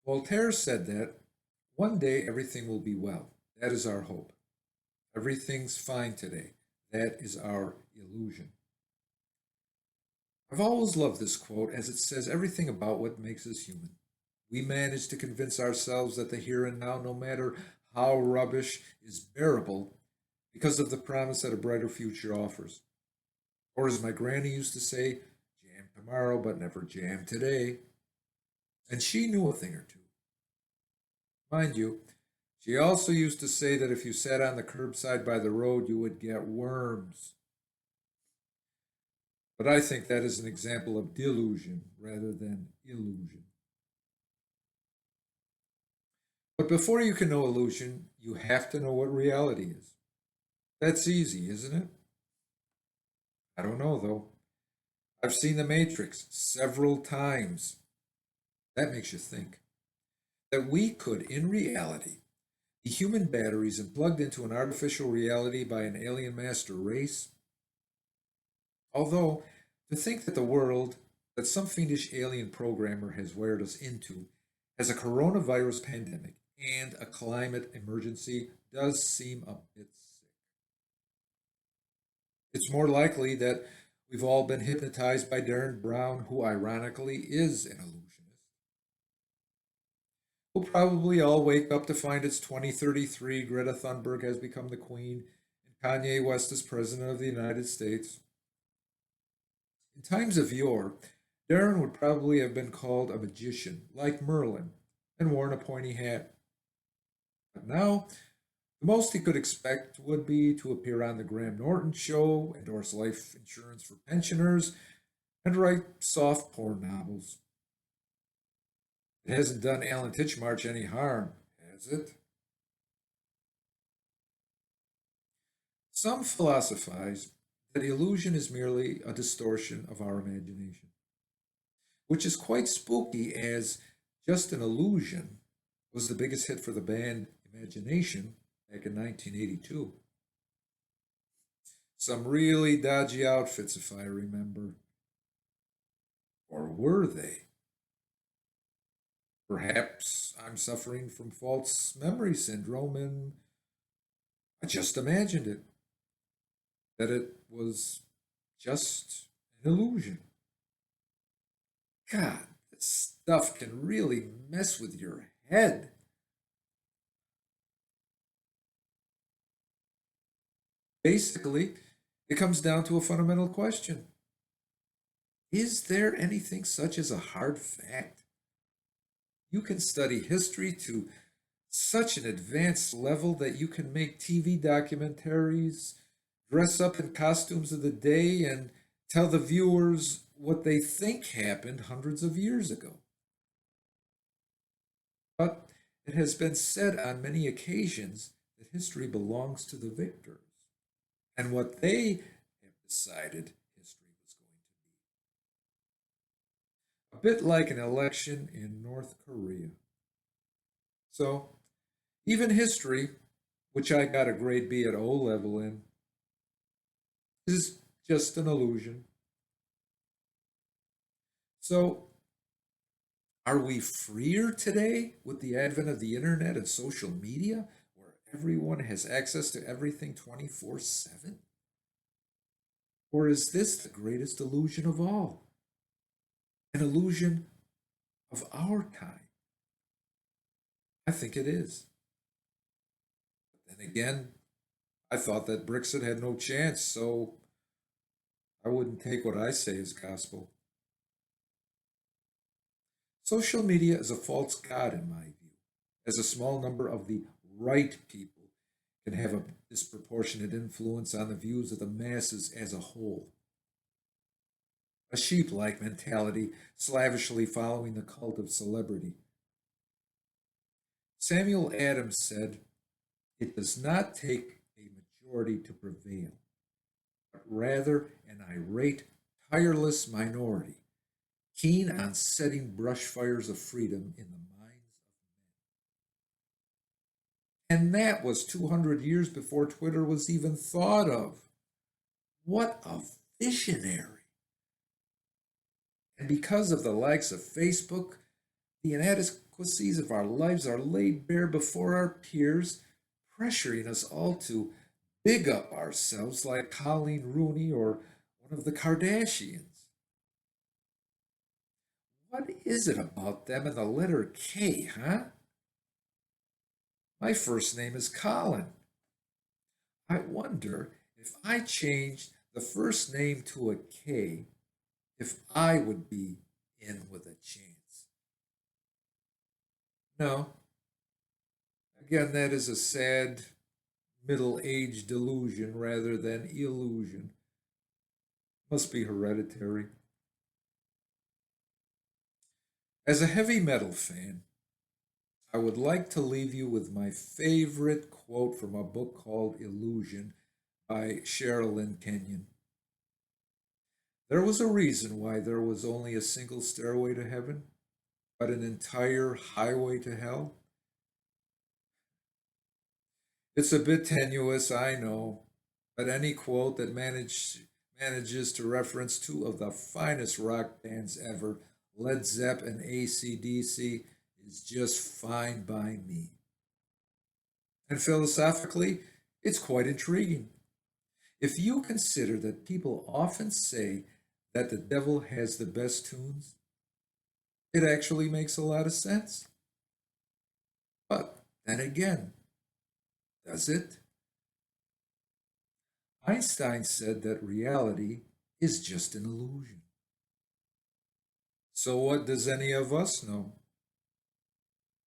Voltaire said that one day everything will be well. That is our hope. Everything's fine today. That is our illusion. I've always loved this quote as it says everything about what makes us human. We manage to convince ourselves that the here and now, no matter how rubbish, is bearable because of the promise that a brighter future offers. Or as my granny used to say, jam tomorrow, but never jam today. And she knew a thing or two. Mind you, she also used to say that if you sat on the curbside by the road, you would get worms. But I think that is an example of delusion rather than illusion. But before you can know illusion, you have to know what reality is. That's easy, isn't it? I don't know, though. I've seen The Matrix several times. That makes you think. That we could, in reality, be human batteries and plugged into an artificial reality by an alien master race. Although, to think that the world that some fiendish alien programmer has wired us into has a coronavirus pandemic and a climate emergency does seem a bit sick. It's more likely that we've all been hypnotized by Darren Brown, who ironically is an illusionist. We'll probably all wake up to find it's 2033, Greta Thunberg has become the queen, and Kanye West is president of the United States. In times of yore, Darren would probably have been called a magician, like Merlin, and worn a pointy hat. But now, the most he could expect would be to appear on the Graham Norton show, endorse life insurance for pensioners, and write soft porn novels. It hasn't done Alan Titchmarsh any harm, has it? Some philosophize that illusion is merely a distortion of our imagination, which is quite spooky as Just an Illusion was the biggest hit for the band Imagination back in 1982. Some really dodgy outfits, if I remember. Or were they? Perhaps I'm suffering from false memory syndrome and I just imagined it, that it was just an illusion. God, this stuff can really mess with your head. Basically, it comes down to a fundamental question. Is there anything such as a hard fact? You can study history to such an advanced level that you can make TV documentaries, dress up in costumes of the day, and tell the viewers what they think happened hundreds of years ago. But it has been said on many occasions that history belongs to the victors, and what they have decided history was going to be. A bit like an election in North Korea. So, even history, which I got a grade B at O level in, is just an illusion. So, are we freer today with the advent of the internet and social media, where everyone has access to everything 24/7? Or is this the greatest illusion of all? An illusion of our time? I think it is. But then again, I thought that Brexit had no chance, so I wouldn't take what I say as gospel. Social media is a false god, in my view, as a small number of the right people can have a disproportionate influence on the views of the masses as a whole. A sheep like mentality, slavishly following the cult of celebrity. Samuel Adams said, it does not take a majority to prevail, but rather an irate, tireless minority, keen on setting brush fires of freedom in the minds of men. And that was 200 years before Twitter was even thought of. What a visionary. And because of the likes of Facebook, The inadequacies of our lives are laid bare before our peers, pressuring us all to big up ourselves like Colleen Rooney or one of the Kardashians. What is it about them and the letter K, huh? My first name is Colin. I wonder if I changed the first name to a K, if I would be in with a chance. No, again, that is a sad middle age delusion rather than illusion. Must be hereditary. As a heavy metal fan, I would like to leave you with my favorite quote from a book called Illusion by Sherilyn Kenyon. There was a reason why there was only a single stairway to heaven, but an entire highway to hell. It's a bit tenuous, I know, but any quote that manages to reference two of the finest rock bands ever, Led Zepp and AC/DC, is just fine by me. And philosophically, it's quite intriguing. If you consider that people often say that the devil has the best tunes, it actually makes a lot of sense. But then again, does it? Einstein said that reality is just an illusion. So, what does any of us know?